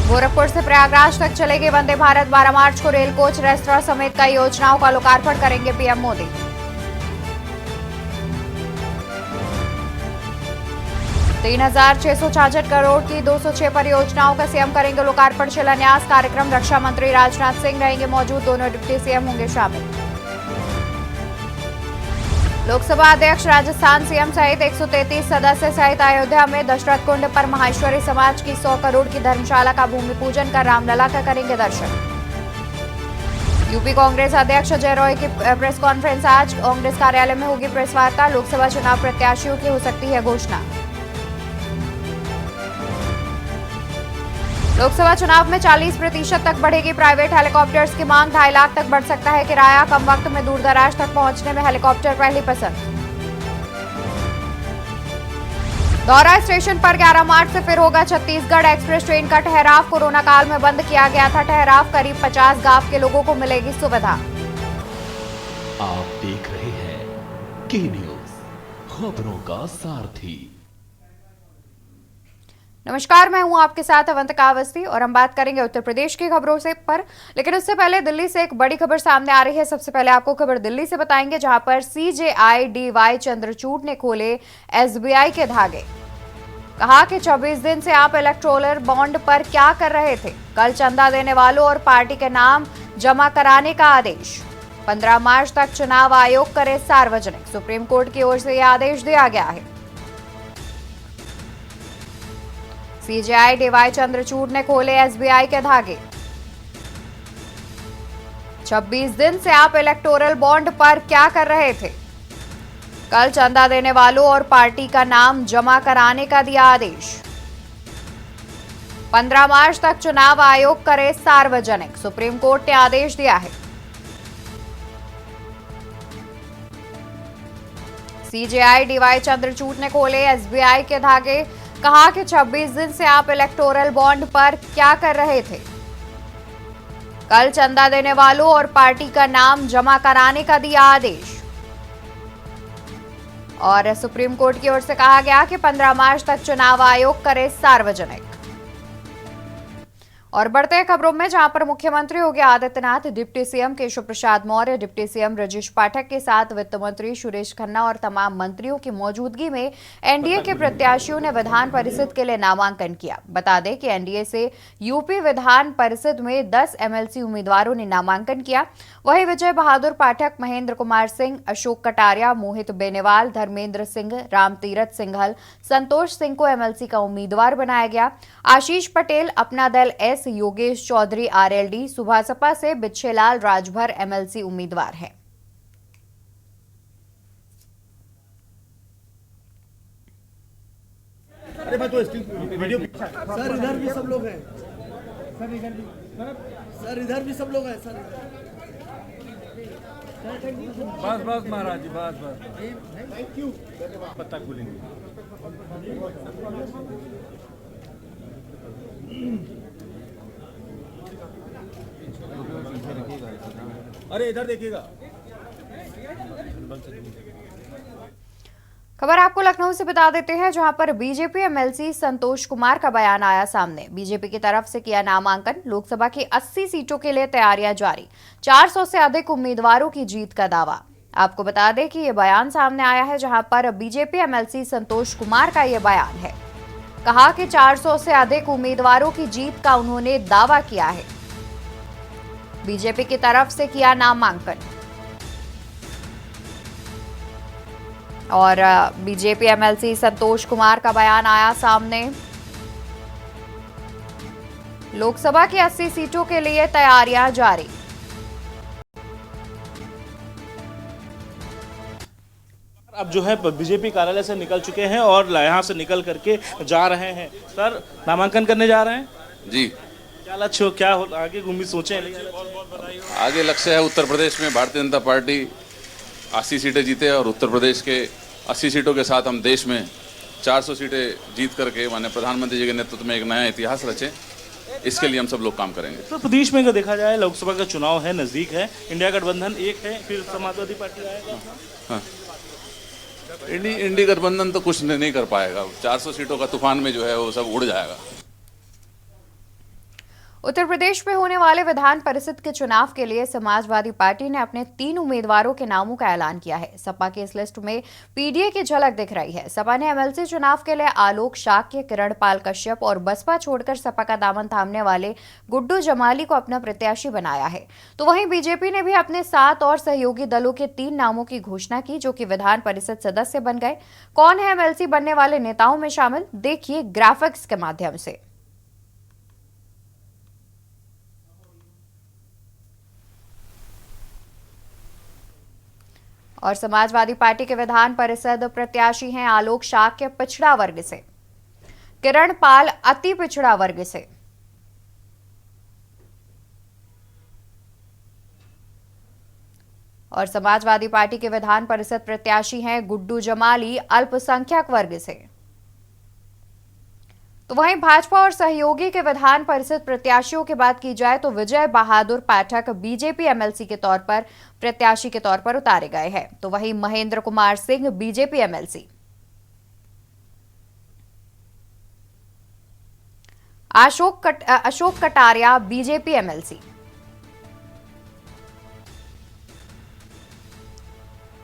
गोरखपुर से प्रयागराज तक चलेगी वंदे भारत। 12 मार्च को रेल कोच, रेस्तरां समेत कई योजनाओं का लोकार्पण करेंगे पीएम मोदी। ₹3,666 करोड़ की 206 परियोजनाओं का सीएम करेंगे लोकार्पण शिलान्यास। कार्यक्रम रक्षा मंत्री राजनाथ सिंह रहेंगे मौजूद। दोनों डिप्टी सीएम होंगे शामिल। लोकसभा अध्यक्ष राजस्थान सीएम सहित 133 सदस्य सहित अयोध्या में दशरथ कुंड पर माहेश्वरी समाज की 100 करोड़ की धर्मशाला का भूमि पूजन कर रामलला का करेंगे दर्शन। यूपी कांग्रेस अध्यक्ष अजय रॉय की प्रेस कॉन्फ्रेंस आज। कांग्रेस कार्यालय में होगी प्रेस वार्ता। लोकसभा चुनाव प्रत्याशियों की हो सकती है घोषणा। लोकसभा चुनाव में 40% तक बढ़ेगी प्राइवेट हेलीकॉप्टर्स की मांग। 2.5 लाख तक बढ़ सकता है किराया। कम वक्त में दूर दराज तक पहुंचने में हेलीकॉप्टर पहली पसंद। दौरा स्टेशन पर 11 मार्च से फिर होगा छत्तीसगढ़ एक्सप्रेस ट्रेन का ठहराव। कोरोना काल में बंद किया गया था ठहराव। करीब 50 गांव के लोगों को मिलेगी सुविधा। आप देख रहे हैं के न्यूज, खबरों का सारथी। नमस्कार, मैं हूं आपके साथ अवंतिका अवस्थी और हम बात करेंगे उत्तर प्रदेश की खबरों से लेकिन उससे पहले दिल्ली से एक बड़ी खबर सामने आ रही है। सबसे पहले आपको खबर दिल्ली से बताएंगे, जहां पर सीजेआई डीवाई चंद्रचूड़ ने खोले एसबीआई के धागे। कहा कि 24 दिन से आप इलेक्टोरल बॉन्ड पर क्या कर रहे थे। कल चंदा देने वालों और पार्टी के नाम जमा कराने का आदेश। 15 मार्च तक चुनाव आयोग करे सार्वजनिक। सुप्रीम कोर्ट की ओर से यह आदेश दिया गया है। सीजेआई डीवाई चंद्रचूड़ ने खोले एसबीआई के धागे। 26 दिन से आप इलेक्टोरल बॉन्ड पर क्या कर रहे थे। कल चंदा देने वालों और पार्टी का नाम जमा कराने का दिया आदेश। 15 मार्च तक चुनाव आयोग करे सार्वजनिक। सुप्रीम कोर्ट ने आदेश दिया है। सीजेआई डीवाई चंद्रचूड़ ने खोले एसबीआई के धागे। कहा कि 26 दिन से आप इलेक्टोरल बॉन्ड पर क्या कर रहे थे। कल चंदा देने वालों और पार्टी का नाम जमा कराने का दिया आदेश। और सुप्रीम कोर्ट की ओर से कहा गया कि 15 मार्च तक चुनाव आयोग करे सार्वजनिक। और बढ़ते हैं खबरों में, जहां पर मुख्यमंत्री Yogi Adityanath, deputy CM Keshav Prasad Maurya, deputy CM Brajesh Pathak के साथ वित्त मंत्री सुरेश खन्ना और तमाम मंत्रियों की मौजूदगी में एनडीए के प्रत्याशियों ने विधान परिषद के लिए नामांकन किया। बता दें कि एनडीए से यूपी विधान परिषद में 10 एमएलसी उम्मीदवारों ने नामांकन किया। वहीं विजय बहादुर पाठक, महेंद्र कुमार सिंह, अशोक कटारिया, मोहित बेनीवाल, धर्मेंद्र सिंह, रामतीरथ सिंघल, संतोष सिंह को एमएलसी का उम्मीदवार बनाया गया। आशीष पटेल अपना दल एस, योगेश चौधरी आरएलडी, सुभासपा से बिच्छेलाल राजभर एमएलसी उम्मीदवार हैं। अरे मैं तो वीडियो सर इधर भी सब लोग हैं। सर इधर भी, सर इधर भी सब लोग हैं। सर बस बस महाराज जी, बस बस। Thank you. पत्ता खोलेंगे। अरे इधर देखिएगा। खबर आपको लखनऊ से बता देते हैं, जहां पर बीजेपी एमएलसी संतोष कुमार का बयान आया सामने। बीजेपी की तरफ से किया नामांकन। लोकसभा की 80 सीटों के लिए तैयारियां जारी। 400 से अधिक उम्मीदवारों की जीत का दावा। आपको बता दें कि यह बयान सामने आया है, जहां पर बीजेपी एमएलसी संतोष कुमार का यह बयान है। कहा कि 400 से अधिक उम्मीदवारों की जीत का उन्होंने दावा किया है। बीजेपी की तरफ से किया नामांकन। और बीजेपी एमएलसी संतोष कुमार का बयान आया सामने। लोकसभा की 80 सीटों के लिए तैयारियां जारी। अब जो है बीजेपी कार्यालय से निकल चुके हैं और यहाँ से निकल करके जा रहे हैं। सर, नामांकन करने जा रहे हैं जी। क्या लक्ष्य हो, क्या आगे उम्मीद सोचे हैं? आगे लक्ष्य है उत्तर प्रदेश में भारतीय जनता पार्टी 80 सीटें जीते और उत्तर प्रदेश के 80 सीटों के साथ हम देश में 400 सीटें जीत करके माननीय प्रधानमंत्री जी के नेतृत्व में एक नया इतिहास रचें। इसके लिए हम सब लोग काम करेंगे। तो प्रदेश में अगर देखा जाए, लोकसभा का चुनाव है, नजदीक है, इंडिया गठबंधन एक है, फिर समाजवादी पार्टी आएगा। हाँ, इंडी गठबंधन तो कुछ नहीं कर पाएगा। 400 सीटों का तूफान में जो है वो सब उड़ जाएगा। उत्तर प्रदेश में होने वाले विधान परिषद के चुनाव के लिए समाजवादी पार्टी ने अपने 3 उम्मीदवारों के नामों का ऐलान किया है। सपा की इस लिस्ट में पीडीए की झलक दिख रही है। सपा ने एमएलसी चुनाव के लिए आलोक शाक्य, किरण पाल कश्यप और बसपा छोड़कर सपा का दामन थामने वाले गुड्डू जमाली को अपना प्रत्याशी बनाया है। तो वहीं बीजेपी ने भी अपने 7 और सहयोगी दलों के 3 नामों की घोषणा की, जो कि विधान परिषद सदस्य बन गए। कौन है एमएलसी बनने वाले नेताओं में शामिल, देखिए ग्राफिक्स के माध्यम से। और समाजवादी पार्टी के विधान परिषद प्रत्याशी हैं आलोक शाक्य पिछड़ा वर्ग से, किरण पाल अति पिछड़ा वर्ग से, और समाजवादी पार्टी के विधान परिषद प्रत्याशी हैं गुड्डू जमाली अल्पसंख्यक वर्ग से। तो वहीं भाजपा और सहयोगी के विधान परिषद प्रत्याशियों की बात की जाए तो विजय बहादुर पाठक बीजेपी एमएलसी के तौर पर प्रत्याशी के तौर पर उतारे गए हैं। तो वहीं Mahendra Kumar Singh BJP MLC, Ashok Kataria BJP MLC,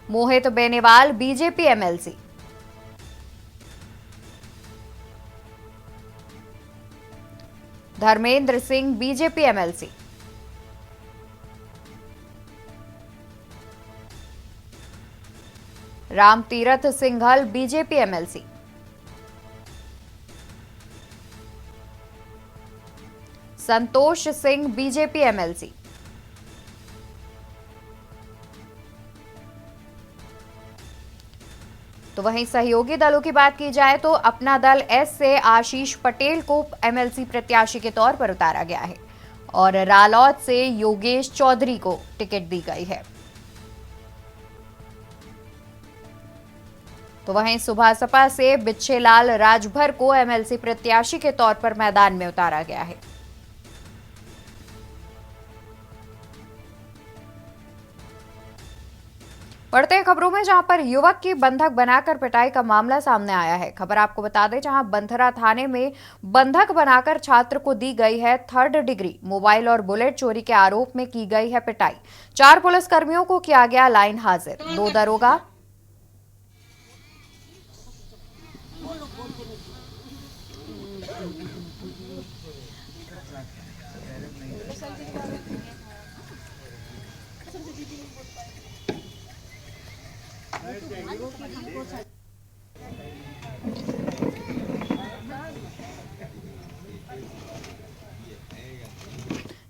Mohit Beniwal BJP MLC, Dharmendra Singh BJP MLC, Ramtirath Singhal BJP MLC, Santosh Singh BJP MLC, तो वहीं सहयोगी दलों की बात की जाए तो अपना दल एस से आशीष पटेल को एमएलसी प्रत्याशी के तौर पर उतारा गया है और रालौद से योगेश चौधरी को टिकट दी गई है। तो वहीं सुभासपा से बिच्छेलाल राजभर को एमएलसी प्रत्याशी के तौर पर मैदान में उतारा गया है। बढ़ते हैं खबरों में, जहां पर युवक की बंधक बनाकर पिटाई का मामला सामने आया है। खबर आपको बता दें, जहां बंधरा थाने में बंधक बनाकर छात्र को दी गई है 3rd डिग्री। मोबाइल और बुलेट चोरी के आरोप में की गई है पिटाई। 4 पुलिसकर्मियों को किया गया लाइन हाजिर। 2 दरोगा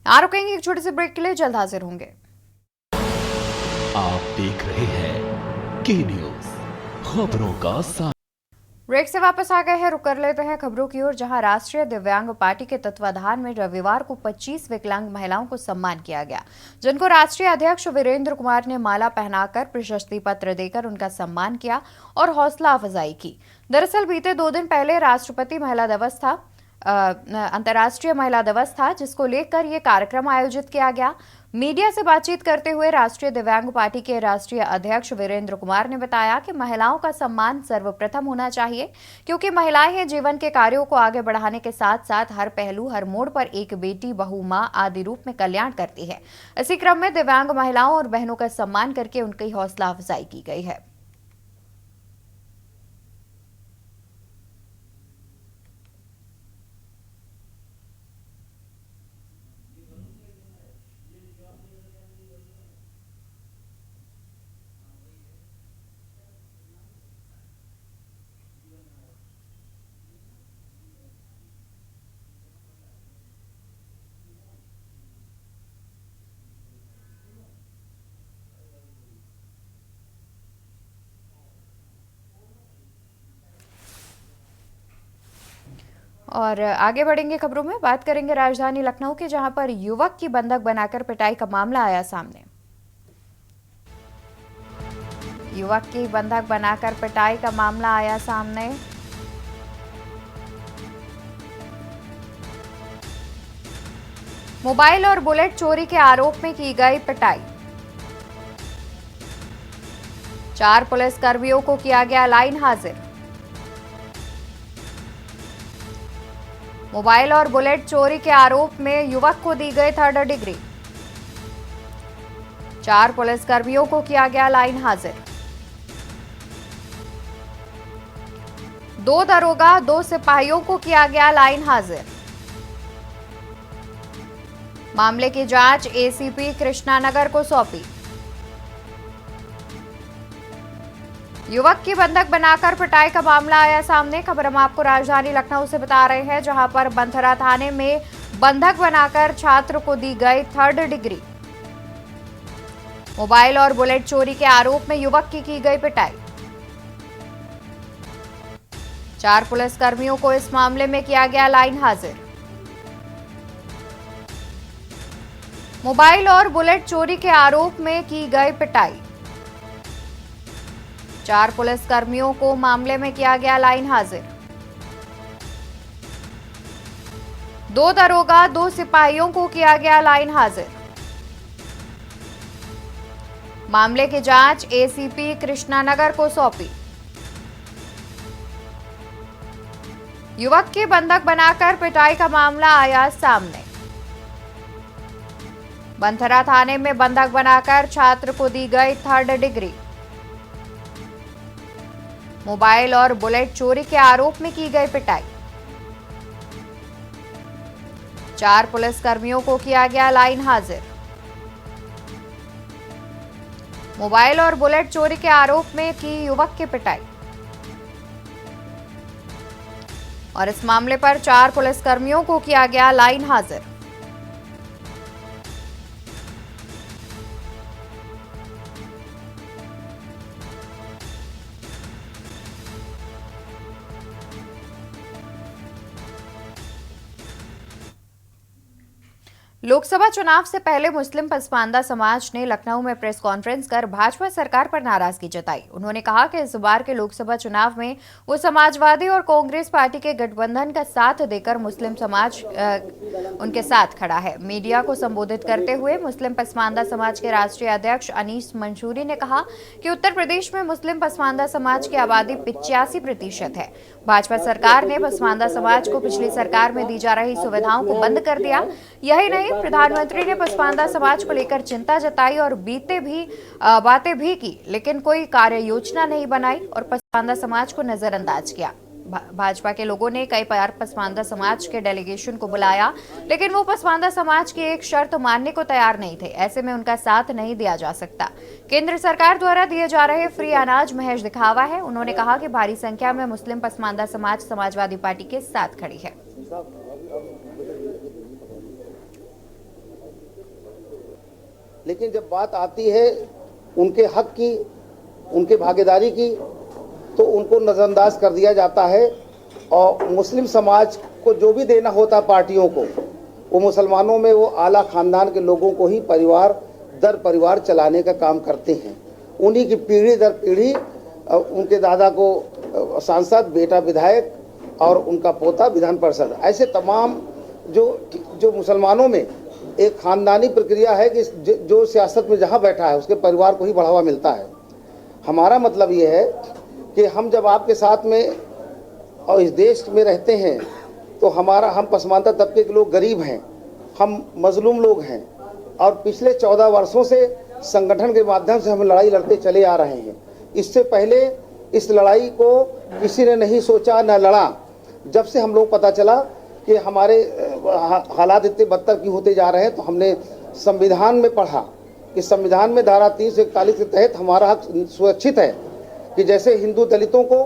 यहाँ रुकेंगे एक छोटे से ब्रेक के लिए, जल्द हाजिर होंगे। आप देख रहे हैं के न्यूज, खबरों का साथ। ब्रेक से वापस आ गए हैं, रुक कर लेते हैं खबरों की ओर, जहां राष्ट्रीय दिव्यांग पार्टी के तत्वाधान में रविवार को 25 विकलांग महिलाओं को सम्मान किया गया, जिनको राष्ट्रीय अध्यक्ष वीरेंद्र कुमार ने माला पहनाकर प्रशस्ति पत्र देकर उनका सम्मान किया और हौसला अफजाई की। दरअसल बीते 2 दिन पहले राष्ट्रपति महिला दिवस था, अंतर्राष्ट्रीय महिला दिवस था, जिसको लेकर यह कार्यक्रम आयोजित किया गया। मीडिया से बातचीत करते हुए राष्ट्रीय दिव्यांग पार्टी के राष्ट्रीय अध्यक्ष वीरेंद्र कुमार ने बताया कि महिलाओं का सम्मान सर्वप्रथम होना चाहिए, क्योंकि महिलाएं हैं जीवन के कार्यों को आगे बढ़ाने के साथ साथ हर पहलू, हर मोड़ पर एक बेटी, बहू, मां आदि रूप में कल्याण करती है। इसी क्रम में दिव्यांग महिलाओं और बहनों का सम्मान करके उनकी हौसला अफजाई की गई है। और आगे बढ़ेंगे खबरों में, बात करेंगे राजधानी लखनऊ के, जहां पर युवक की बंधक बनाकर पिटाई का मामला आया सामने। युवक की बंधक बनाकर पिटाई का मामला आया सामने। मोबाइल और बुलेट चोरी के आरोप में की गई पिटाई। 4 पुलिसकर्मियों को किया गया लाइन हाजिर। मोबाइल और बुलेट चोरी के आरोप में युवक को दी गई 3rd डिग्री। 4 पुलिसकर्मियों को किया गया लाइन हाजिर। 2 दरोगा 2 सिपाहियों को किया गया लाइन हाजिर। मामले की जांच एसीपी कृष्णानगर को सौंपी। युवक की बंधक बनाकर पिटाई का मामला आया सामने। खबर हम आपको राजधानी लखनऊ से बता रहे हैं, जहां पर बंथरा थाने में बंधक बनाकर छात्र को दी गई 3rd डिग्री। मोबाइल और बुलेट चोरी के आरोप में युवक की गई पिटाई। 4 पुलिसकर्मियों को इस मामले में किया गया लाइन हाजिर। मोबाइल और बुलेट चोरी के आरोप में की गई पिटाई। 4 पुलिसकर्मियों को मामले में किया गया लाइन हाजिर। 2 दरोगा 2 सिपाहियों को किया गया लाइन हाजिर। मामले की जांच एसीपी कृष्णानगर को सौंपी। युवक की बंधक बनाकर पिटाई का मामला आया सामने। बंथरा थाने में बंधक बनाकर छात्र को दी गई 3rd डिग्री। मोबाइल और बुलेट चोरी के आरोप में की गई पिटाई। 4 पुलिसकर्मियों को किया गया लाइन हाजिर। मोबाइल और बुलेट चोरी के आरोप में की युवक की पिटाई। और इस मामले पर 4 पुलिसकर्मियों को किया गया लाइन हाजिर। लोकसभा चुनाव से पहले मुस्लिम पसमानदा समाज ने लखनऊ में प्रेस कॉन्फ्रेंस कर भाजपा सरकार पर नाराजगी जताई। उन्होंने कहा कि इस बार के लोकसभा चुनाव में वो समाजवादी और कांग्रेस पार्टी के गठबंधन का साथ देकर मुस्लिम समाज उनके साथ खड़ा है। मीडिया को संबोधित करते हुए मुस्लिम पसमानदा समाज के राष्ट्रीय अध्यक्ष अनीस मंसूरी ने कहा कि उत्तर प्रदेश में मुस्लिम पसमानदा समाज की आबादी 85% है। भाजपा सरकार ने पसमानदा समाज को पिछली सरकार में दी जा रही सुविधाओं को बंद कर दिया। यही नहीं, प्रधानमंत्री ने पसमानदा समाज को लेकर चिंता जताई और बातें भी की, लेकिन कोई कार्य योजना नहीं बनाई और पसमानदा समाज को नजरअंदाज किया। भाजपा के लोगों ने कई बार पसमानदा समाज के डेलीगेशन को बुलाया, लेकिन वो पसमानदा समाज की एक शर्त मानने को तैयार नहीं थे। ऐसे में उनका साथ नहीं दिया जा सकता। केंद्र सरकार द्वारा दिए जा रहे फ्री अनाज महज दिखावा है। उन्होंने कहा कि भारी संख्या में मुस्लिम पसमानदा समाज समाजवादी पार्टी के साथ खड़ी है। लेकिन जब बात आती है उनके हक की, उनके भागीदारी की, तो उनको नज़रअंदाज कर दिया जाता है। और मुस्लिम समाज को जो भी देना होता पार्टियों को, वो मुसलमानों में वो आला ख़ानदान के लोगों को ही परिवार दर परिवार चलाने का काम करते हैं। उन्हीं की पीढ़ी दर पीढ़ी, उनके दादा को सांसद, बेटा विधायक और उनका पोता विधान परिषद, ऐसे तमाम जो मुसलमानों में एक ख़ानदानी प्रक्रिया है कि जो सियासत में जहाँ बैठा है उसके परिवार को ही बढ़ावा मिलता है। हमारा मतलब ये है कि हम जब आपके साथ में और इस देश में रहते हैं तो हम पसमानदा तबके के लोग गरीब हैं, हम मजलूम लोग हैं और पिछले 14 वर्षों से संगठन के माध्यम से हम लड़ाई लड़ते चले आ रहे हैं। इससे पहले इस लड़ाई को किसी ने नहीं सोचा, न लड़ा। जब से हम लोग पता चला कि हमारे हालात इतने बदतर क्यों होते जा रहे हैं, तो हमने संविधान में पढ़ा कि संविधान में धारा 341 के तहत हमारा हक सुरक्षित है कि जैसे हिंदू दलितों को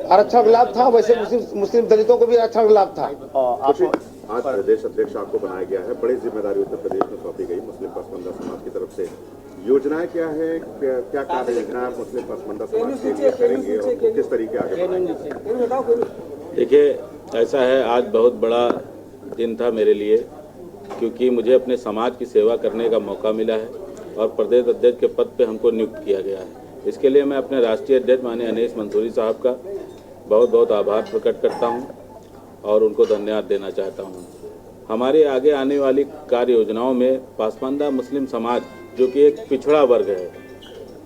आरक्षण लाभ था, वैसे मुस्लिम दलितों को भी आरक्षण लाभ था। आज प्रदेश अध्यक्ष आपको बनाया गया है, बड़ी जिम्मेदारी उत्तर प्रदेश में सौंपी गई मुस्लिम पसमानदा समाज की तरफ से। योजनाएं क्या है, क्या कार्य योजना मुस्लिम पसमानदा समाज के लिए करेंगे और किस तरीके आगे बढ़ाएंगे? देखिए, ऐसा है, आज बहुत बड़ा दिन था मेरे लिए, क्योंकि मुझे अपने समाज की सेवा करने का मौका मिला है और प्रदेश अध्यक्ष के पद पे हमको नियुक्त किया गया है। इसके लिए मैं अपने राष्ट्रीय अध्यक्ष माननीय अनीस मंसूरी साहब का बहुत बहुत आभार प्रकट करता हूं और उनको धन्यवाद देना चाहता हूं। हमारे आगे आने वाली कार्य योजनाओं में पसमानदा मुस्लिम समाज, जो कि एक पिछड़ा वर्ग है,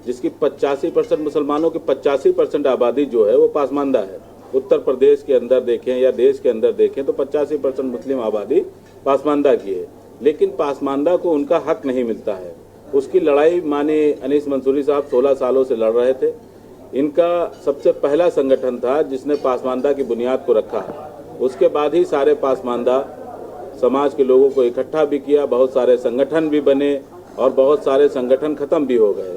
जिसकी 85% मुसलमानों की 85% आबादी जो है वो पसमानदा है, उत्तर प्रदेश के अंदर देखें या देश के अंदर देखें तो 85% मुस्लिम आबादी पासमानदा की है, लेकिन पासमानदा को उनका हक नहीं मिलता है। उसकी लड़ाई माने अनीस मंसूरी साहब 16 सालों से लड़ रहे थे। इनका सबसे पहला संगठन था जिसने पासमानदा की बुनियाद को रखा। उसके बाद ही सारे पासमानदा समाज के लोगों को इकट्ठा भी किया, बहुत सारे संगठन भी बने और बहुत सारे संगठन खत्म भी हो गए।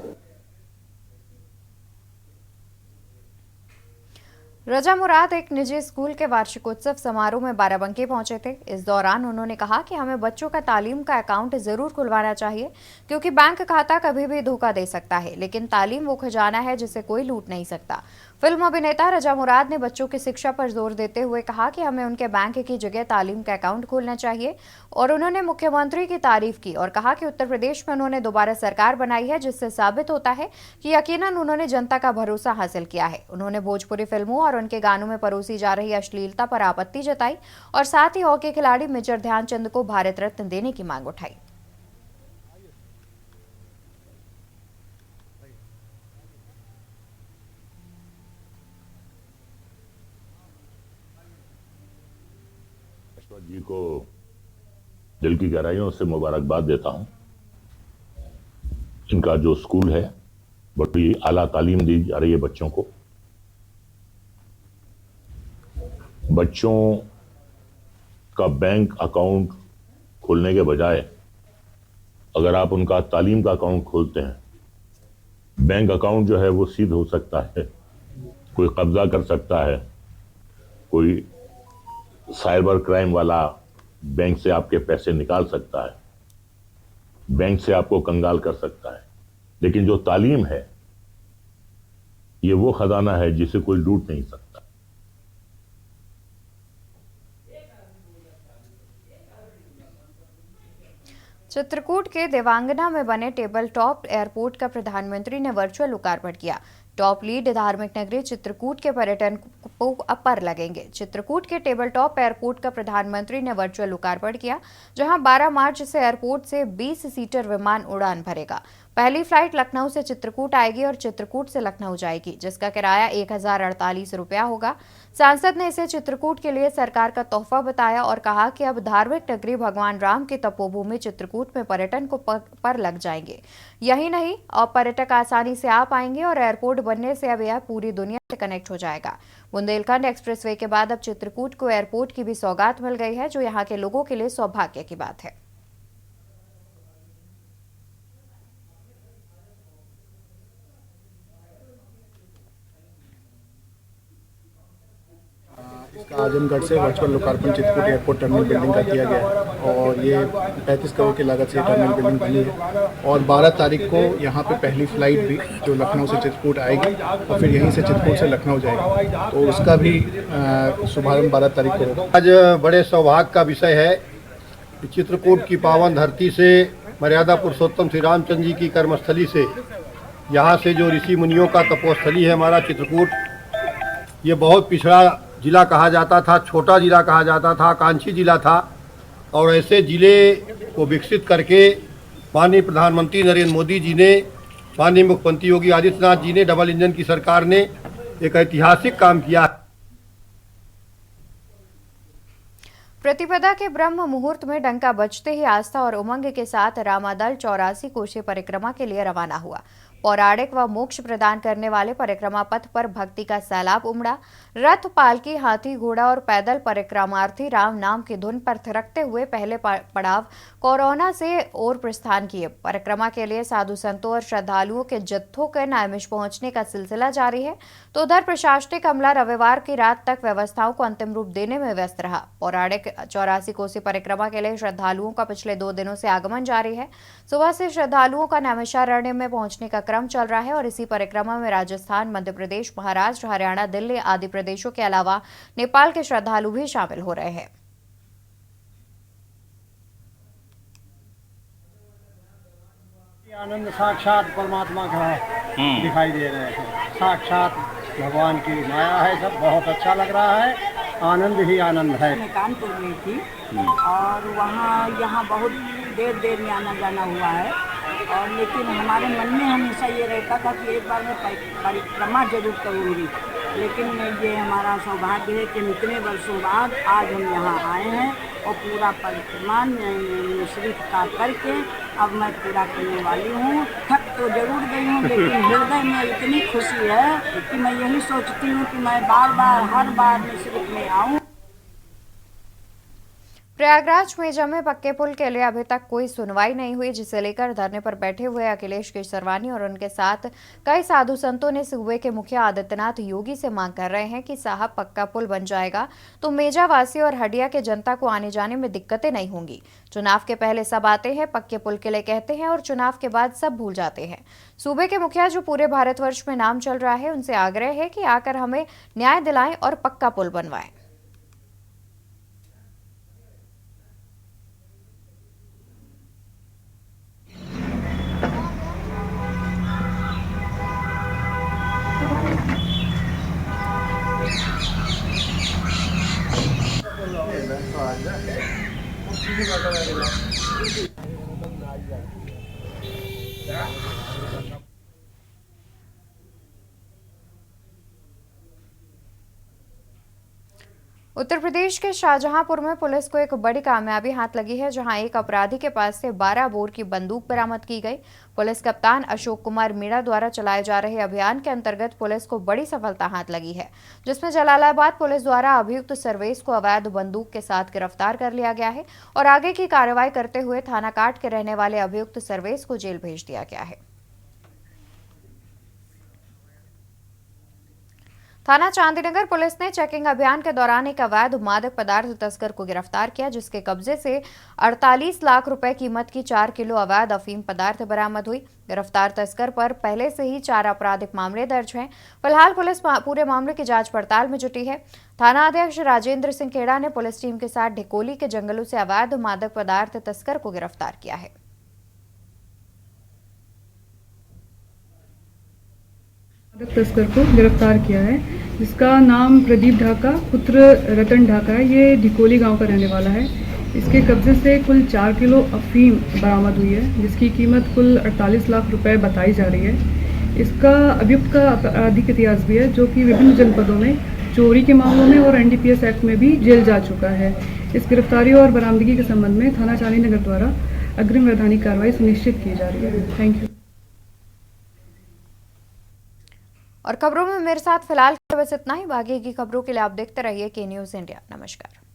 रजा मुराद एक निजी स्कूल के वार्षिकोत्सव समारोह में बाराबंकी पहुंचे थे। इस दौरान उन्होंने कहा कि हमें बच्चों का तालीम का अकाउंट जरूर खुलवाना चाहिए, क्योंकि बैंक खाता कभी भी धोखा दे सकता है, लेकिन तालीम वो खजाना है जिसे कोई लूट नहीं सकता। फिल्म अभिनेता रजा मुराद ने बच्चों की शिक्षा पर जोर देते हुए कहा कि हमें उनके बैंक की जगह तालीम का अकाउंट खोलना चाहिए, और उन्होंने मुख्यमंत्री की तारीफ की और कहा कि उत्तर प्रदेश में उन्होंने दोबारा सरकार बनाई है, जिससे साबित होता है कि यकीनन उन्होंने जनता का भरोसा हासिल किया है। उन्होंने भोजपुरी फिल्मों और उनके गानों में परोसी जा रही अश्लीलता पर आपत्ति जताई और साथ ही हॉकी खिलाड़ी मेजर ध्यानचंद को भारत रत्न देने की मांग उठाई। जी को दिल की गहराइयों से मुबारकबाद देता हूं। इनका जो स्कूल है बड़ी आला तालीम दी जा रही है बच्चों को। बच्चों का बैंक अकाउंट खोलने के बजाय अगर आप उनका तालीम का अकाउंट खोलते हैं, बैंक अकाउंट जो है वो सीध हो सकता है, कोई कब्जा कर सकता है, कोई साइबर क्राइम वाला बैंक से आपके पैसे निकाल सकता है, बैंक से आपको कंगाल कर सकता है। लेकिन जो तालीम है ये वो खजाना है जिसे कोई लूट नहीं सकता। चित्रकूट के देवांगना में बने टेबल टॉप एयरपोर्ट का प्रधानमंत्री ने वर्चुअल लोकार्पण किया। टॉप लीड धार्मिक नगरी चित्रकूट के पर्यटन को अपर लगेंगे। चित्रकूट के टेबल टॉप एयरपोर्ट का प्रधानमंत्री ने वर्चुअल लोकार्पण किया, जहां 12 मार्च से एयरपोर्ट से 20 सीटर विमान उड़ान भरेगा। पहली फ्लाइट लखनऊ से चित्रकूट आएगी और चित्रकूट से लखनऊ जाएगी, जिसका किराया 1048 रुपया होगा। सांसद ने इसे चित्रकूट के लिए सरकार का तोहफा बताया और कहा कि अब धार्मिक नगरी भगवान राम की तपोभूमि चित्रकूट में पर्यटन को पर लग जाएंगे। यही नहीं, और पर्यटक आसानी से आ पाएंगे और एयरपोर्ट बनने से अब यह पूरी दुनिया से कनेक्ट हो जाएगा। बुंदेलखंड एक्सप्रेसवे के बाद अब चित्रकूट को एयरपोर्ट की भी सौगात मिल गई है, जो यहाँ के लोगों के लिए सौभाग्य की बात है। इसका आजमगढ़ से वर्चुअल लोकार्पण चित्रकूट एयरपोर्ट टर्मिनल बिल्डिंग का किया गया है और ये 35 करोड़ की लागत से टर्मिनल बिल्डिंग बनी है। और 12 तारीख को यहाँ पे पहली फ्लाइट भी जो लखनऊ से चित्रकूट आएगी और फिर यहीं से चित्रकूट से लखनऊ जाएगी, तो उसका भी शुभारंभ 12 तारीख को होगा। आज बड़े सौभाग्य का विषय है कि चित्रकूट की पावन धरती से, मर्यादा पुरुषोत्तम श्री रामचंद्र जी की कर्मस्थली से, यहाँ से जो ऋषि मुनियों का तपोस्थली है हमारा चित्रकूट, ये बहुत पिछड़ा जिला कहा जाता था, छोटा जिला कहा जाता था, आकांक्षी जिला था, और ऐसे जिले को विकसित करके माननीय प्रधानमंत्री नरेंद्र मोदी जी ने, माननीय मुख्यमंत्री योगी आदित्यनाथ जी ने, डबल इंजन की सरकार ने एक ऐतिहासिक काम किया। प्रतिपदा के ब्रह्म मुहूर्त में डंका बजते ही आस्था और उमंग के साथ रामादल 84 कोसी परिक्रमा के लिए रवाना हुआ। पौराणिक व मोक्ष प्रदान करने वाले परिक्रमा पथ पर भक्ति का सैलाब उमड़ा। रथ, पालकी, हाथी, घोड़ा और पैदल परिक्रमार्थी राम नाम की धुन पर थिरकते हुए पहले पड़ाव कोरोना से और प्रस्थान किए। परिक्रमा के लिए साधु संतों और श्रद्धालुओं के जत्थों के नैमिष पहुंचने का सिलसिला जारी है, तो उधर प्रशासनिक अमला रविवार की रात तक व्यवस्थाओं को अंतिम रूप देने में व्यस्त रहा। पौराणिक 84 कोसी परिक्रमा के लिए श्रद्धालुओं का पिछले 2 दिनों से आगमन जारी है। सुबह से श्रद्धालुओं का नैमिषारण्य में पहुंचने का क्रम चल रहा है और इसी परिक्रमा में राजस्थान, मध्य प्रदेश, महाराष्ट्र, हरियाणा, दिल्ली आदि प्रदेशों के अलावा नेपाल के श्रद्धालु भी शामिल हो रहे हैं। आनंद साक्षात परमात्मा का दिखाई दे रहे हैं, साक्षात भगवान की माया है, सब बहुत अच्छा लग रहा है, आनंद ही आनंद है। मैं कानपुर में थी और वहाँ यहाँ बहुत देर में आना जाना हुआ है और लेकिन हमारे मन में हमेशा ये रहता था कि एक बार मैं परिक्रमा जरूर करूँगी। लेकिन ये हमारा सौभाग्य है कि इतने वर्षों बाद आज हम यहाँ आए हैं और पूरा परिक्रमा निश्चित का करके अब मैं पूरा करने वाली हूँ। थक तो जरूर गई हूँ, लेकिन हृदय में इतनी खुशी है कि मैं यही सोचती हूँ कि मैं बार बार हर बार निश्चित में आऊँ। प्रयागराज में जमे पक्के पुल के लिए अभी तक कोई सुनवाई नहीं हुई, जिसे लेकर धरने पर बैठे हुए अखिलेश केसरवानी और उनके साथ कई साधु संतों ने सूबे के मुखिया आदित्यनाथ योगी से मांग कर रहे हैं कि साहब पक्का पुल बन जाएगा तो मेजावासी और हडिया के जनता को आने जाने में दिक्कतें नहीं होंगी। चुनाव के पहले सब आते हैं, पक्के पुल के लिए कहते हैं और चुनाव के बाद सब भूल जाते हैं। सूबे के मुखिया जो पूरे भारतवर्ष में नाम चल रहा है, उनसे आग्रह है कि आकर हमें न्याय दिलाएं और पक्का पुल बनवाएं। उत्तर प्रदेश के शाहजहांपुर में पुलिस को एक बड़ी कामयाबी हाथ लगी है, जहां एक अपराधी के पास से 12 बोर की बंदूक बरामद की गई। पुलिस कप्तान अशोक कुमार मीणा द्वारा चलाए जा रहे अभियान के अंतर्गत पुलिस को बड़ी सफलता हाथ लगी है, जिसमें जलालाबाद पुलिस द्वारा अभियुक्त सर्वेश को अवैध बंदूक के साथ गिरफ्तार कर लिया गया है और आगे की कार्रवाई करते हुए थाना काट के रहने वाले अभियुक्त सर्वेश को जेल भेज दिया गया है। थाना चांदीनगर पुलिस ने चेकिंग अभियान के दौरान एक अवैध मादक पदार्थ तस्कर को गिरफ्तार किया, जिसके कब्जे से 48 लाख रुपए कीमत की 4 किलो अवैध अफीम पदार्थ बरामद हुई। गिरफ्तार तस्कर पर पहले से ही 4 आपराधिक मामले दर्ज हैं। फिलहाल पुलिस पूरे मामले की जांच पड़ताल में जुटी है। थाना अध्यक्ष राजेंद्र सिंह खेड़ा ने पुलिस टीम के साथ ढिकोली के जंगलों से अवैध मादक पदार्थ तस्कर को गिरफ्तार किया है। तस्कर को गिरफ्तार किया है, जिसका नाम प्रदीप ढाका पुत्र रतन ढाका है। ये ढिकोली गांव का रहने वाला है। इसके कब्जे से कुल 4 किलो अफीम बरामद हुई है, जिसकी कीमत कुल 48 लाख रुपए बताई जा रही है। इसका अभियुक्त का आपराधिक इतिहास भी है, जो कि विभिन्न जनपदों में चोरी के मामलों में और NDPS एक्ट में भी जेल जा चुका है। इस गिरफ्तारी और बरामदगी के संबंध में थाना चांदीनगर द्वारा अग्रिम वैधानिक कार्रवाई सुनिश्चित की जा रही है। Thank you. और खबरों में मेरे साथ फिलहाल बस इतना ही। बाकी की खबरों के लिए आप देखते रहिए के न्यूज़ इंडिया। नमस्कार।